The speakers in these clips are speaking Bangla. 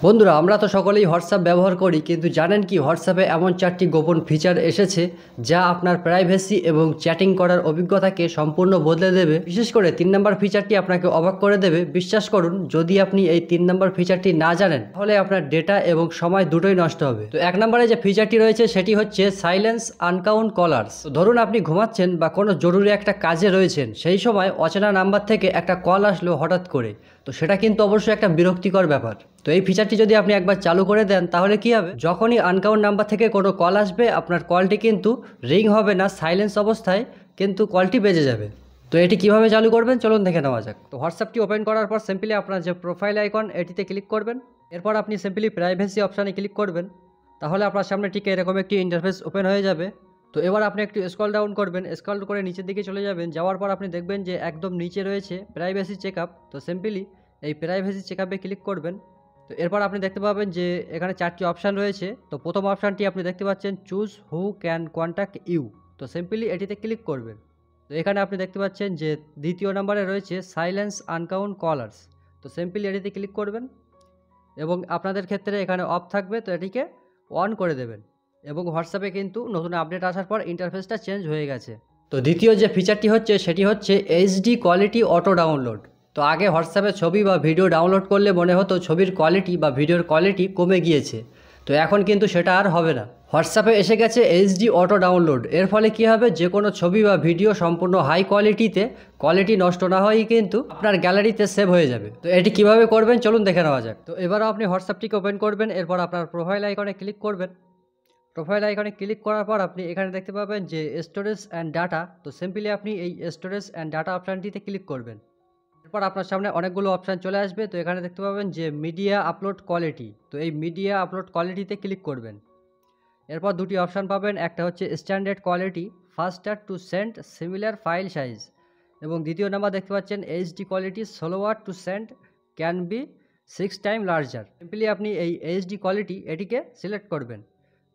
বন্ধুরা, আমরা তো সকলেই হোয়াটসঅ্যাপ ব্যবহার করি, কিন্তু জানেন কি হোয়াটসঅ্যাপে এমন 4টি গোপন ফিচার এসেছে যা আপনার প্রাইভেসি এবং চ্যাটিং করার অভিজ্ঞতাকে সম্পূর্ণ বদলে দেবে। বিশেষ করে 3 নম্বর ফিচারটি আপনাকে অবাক করে দেবে। বিশ্বাস করুন, যদি আপনি এই 3 নম্বর ফিচারটি না জানেন তাহলে আপনার ডেটা এবং সময় দুটোই নষ্ট হবে। তো 1 নম্বরে যে ফিচারটি রয়েছে সেটি হচ্ছে সাইলেন্স আনকাউন্ট কলার্স। তো ধরুন আপনি ঘুমাচ্ছেন বা কোনো জরুরি একটা কাজে রয়েছেন, সেই সময় অচেনা নাম্বার থেকে একটা কল আসলো হঠাৎ করে, তো সেটা কিন্তু অবশ্যই একটা বিরক্তিকর ব্যাপার। তো এই ফিচারটি যদি আপনি একবার চালু করে দেন তাহলে কি হবে, যখনই আনকাউন্ট নাম্বার থেকে কোনো কল আসবে আপনার কলটি কিন্তু রিং হবে না, সাইলেন্স অবস্থায় কিন্তু কলটি বেজে যাবে। তো এটি কিভাবে চালু করবেন চলুন দেখে নেওয়া যাক। তো হোয়াটসঅ্যাপটি ওপেন করার পর সিম্পলি আপনার যে প্রোফাইল আইকন এটিতে ক্লিক করবেন। এরপর আপনি সিম্পলি প্রাইভেসি অপশানে ক্লিক করবেন। তাহলে আপনার সামনে ঠিক এরকম একটি ইন্টারফেস ওপেন হয়ে যাবে। তো এবার আপনি একটু স্ক্রল ডাউন করবেন, স্ক্রল করে নিচের দিকে চলে যাবেন। যাওয়ার পর আপনি দেখবেন যে একদম নিচে রয়েছে প্রাইভেসি চেকআপ। তো সিম্পলি এই প্রাইভেসি চেকআপে ক্লিক করবেন। তো এরপর আপনি দেখতে পাবেন যে এখানে 4টি অপশান রয়েছে। তো প্রথম অপশানটি আপনি দেখতে পাচ্ছেন choose who can contact you. তো সিম্পলি এটিতে ক্লিক করবেন। তো এখানে আপনি দেখতে পাচ্ছেন যে দ্বিতীয় নম্বরে রয়েছে সাইলেন্স আনকাউন্ট কলার্স। তো সিম্পলি এটিতে ক্লিক করবেন এবং আপনাদের ক্ষেত্রে এখানে অফ থাকবে, তো এটিকে অন করে দেবেন। এবং হোয়াটসঅ্যাপে কিন্তু নতুন আপডেট আসার পর ইন্টারফেসটা চেঞ্জ হয়ে গেছে। তো দ্বিতীয় যে ফিচারটি হচ্ছে সেটি হচ্ছে এইচডি কোয়ালিটি অটো ডাউনলোড। তো আগে হোয়াটসঅ্যাপে ছবি বা ভিডিও ডাউনলোড করলে মনে হতো ছবির কোয়ালিটি বা ভিডিওর কোয়ালিটি কমে গিয়েছে, তো এখন কিন্তু সেটা আর হবে না। হোয়াটসঅ্যাপে এসে গেছে এইচডি অটো ডাউনলোড। এর ফলে কি হবে, যে কোনো ছবি বা ভিডিও সম্পূর্ণ হাই কোয়ালিটিতে, কোয়ালিটি নষ্ট না হয়েই কিন্তু আপনার গ্যালারিতে সেভ হয়ে যাবে। তো এটি কিভাবে করবেন চলুন দেখে নেওয়া যাক। তো এবারও আপনি হোয়াটসঅ্যাপটিকে ওপেন করবেন, এরপর আপনার প্রোফাইল আইকনে ক্লিক করবেন। প্রোফাইল আইকনে ক্লিক করার পর আপনি এখানে দেখতে পাবেন যে স্টোরেজ অ্যান্ড ডাটা। তো সিম্পলি আপনি এই স্টোরেজ অ্যান্ড ডাটা অপশানটিতে ক্লিক করবেন। এরপর আপনার সামনে অনেকগুলো অপশান চলে আসবে। তো এখানে দেখতে পাবেন যে মিডিয়া আপলোড কোয়ালিটি। তো এই মিডিয়া আপলোড কোয়ালিটিতে ক্লিক করবেন। এরপর দুটি অপশান পাবেন, একটা হচ্ছে standard quality, ফাস্টার to send similar file size, এবং দ্বিতীয় নাম্বার দেখতে পাচ্ছেন HD quality, slower to send, can be 6 time larger. Simply আপনি এই এইচডি কোয়ালিটি এটিকে সিলেক্ট করবেন,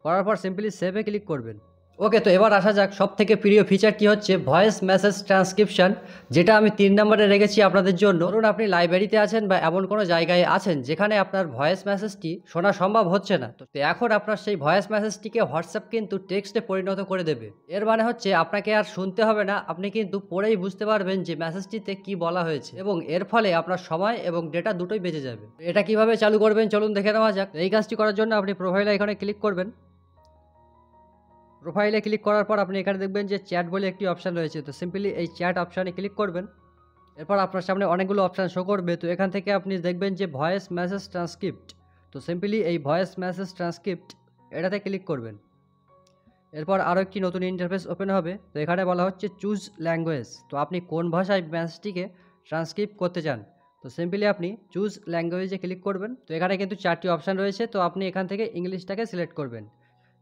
করার পর সিম্পলি সেভে ক্লিক করবেন। ওকে, তো এবার আসা যাক সব থেকে প্রিয় ফিচারটি হচ্ছে ভয়েস মেসেজ ট্রান্সক্রিপশন, যেটা আমি 3 নম্বরে রেখেছি আপনাদের জন্য। ধরুন আপনি লাইব্রেরিতে আছেন বা এমন কোনো জায়গায় আছেন যেখানে আপনার ভয়েস মেসেজটি শোনা সম্ভব হচ্ছে না। তো এখন আপনার সেই ভয়েস মেসেজটিকে হোয়াটসঅ্যাপ কিন্তু টেক্সটে পরিণত করে দেবে। এর মানে হচ্ছে আপনাকে আর শুনতে হবে না, আপনি কিন্তু পড়েই বুঝতে পারবেন যে মেসেজটিতে কি বলা হয়েছে, এবং এর ফলে আপনার সময় এবং ডেটা দুটোই বেঁচে যাবে। এটা কিভাবে চালু করবেন চলুন দেখে নেওয়া যাক। এই কাজটি করার জন্য আপনি প্রোফাইল আইকনে ক্লিক করবেন। প্রোফাইলে ক্লিক করার পর আপনি এখানে দেখবেন যে চ্যাট বলে একটি অপশান রয়েছে। তো সিম্পলি এই চ্যাট অপশানে ক্লিক করবেন। এরপর আপনার সামনে অনেকগুলো অপশান শো করবে। তো এখান থেকে আপনি দেখবেন যে ভয়েস মেসেজ ট্রান্সক্রিপ্ট। তো সিম্পলি এই ভয়েস মেসেজ ট্রান্সক্রিপ্ট এটাতে ক্লিক করবেন। এরপর আরও একটি নতুন ইন্টারফেস ওপেন হবে। তো এখানে বলা হচ্ছে চুজ ল্যাঙ্গুয়েজ। তো আপনি কোন ভাষায় মেসেজটিকে ট্রান্সক্রিপ্ট করতে চান। তো সিম্পলি আপনি চুজ ল্যাঙ্গুয়েজে ক্লিক করবেন। তো এখানে কিন্তু 4টি অপশান রয়েছে। তো আপনি এখান থেকে ইংলিশটাকে সিলেক্ট করবেন।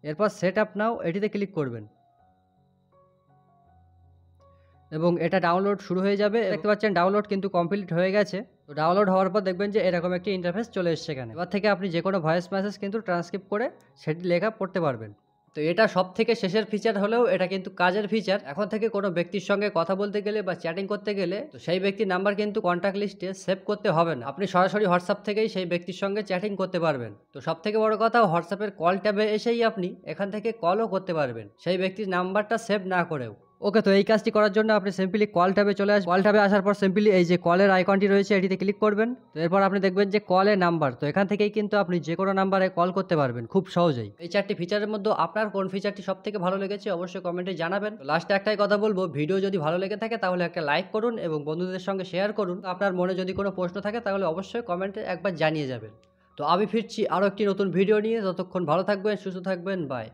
এরপর সেট আপ নাও এটিতে ক্লিক করবেন এবং এটা ডাউনলোড শুরু হয়ে যাবে। দেখতে পাচ্ছেন ডাউনলোড কিন্তু কমপ্লিট হয়ে গেছে। তো ডাউনলোড হওয়ার পর দেখবেন যে এরকম একটি ইন্টারফেস চলে এসেছে এখানে। এবার থেকে আপনি যে কোনো ভয়েস মেসেজ কিন্তু ট্রান্সক্রিপ্ট করে সেটি লেখা পড়তে পারবেন। তো এটা সব থেকে শেষের ফিচার হলেও এটা কিন্তু কাজের ফিচার। এখন থেকে কোনো ব্যক্তির সঙ্গে কথা বলতে গেলে বা চ্যাটিং করতে গেলে তো সেই ব্যক্তির নাম্বার কিন্তু কন্ট্যাক্ট লিস্টে সেভ করতে হবে না, আপনি সরাসরি হোয়াটসঅ্যাপ থেকেই সেই ব্যক্তির সঙ্গে চ্যাটিং করতে পারবেন। তো সব থেকে বড় কথা, হোয়াটসঅ্যাপের কল ট্যাবে এসেই আপনি এখান থেকে কলও করতে পারবেন সেই ব্যক্তির নাম্বারটা সেভ না করেও। ওকে, তো এই কাজটি করার জন্য আপনি সিম্পলি কল ট্যাবে চলে আসবেন। কল ট্যাবে আসার পর সিম্পলি এই যে কলের আইকনটি রয়েছে এটিতে ক্লিক করবেন। তো এরপর আপনি দেখবেন যে কলের নাম্বার। তো এখান থেকেই কিন্তু আপনি যে কোনো নাম্বারে কল করতে পারবেন খুব সহজেই। এই 4টি ফিচারের মধ্যে আপনার কোন ফিচারটি সব থেকে ভালো লেগেছে অবশ্যই কমেন্টে জানাবেন। লাস্টে একটাই কথা বলবো, ভিডিও যদি ভালো লেগে থাকে তাহলে একটা লাইক করুন এবং বন্ধুদের সঙ্গে শেয়ার করুন। আপনার মনে যদি কোনো প্রশ্ন থাকে তাহলে অবশ্যই কমেন্টে একবার জানিয়ে যাবেন। তো আমি ফিরছি আরও একটি নতুন ভিডিও নিয়ে। ততক্ষণ ভালো থাকবেন, সুস্থ থাকবেন, বাই।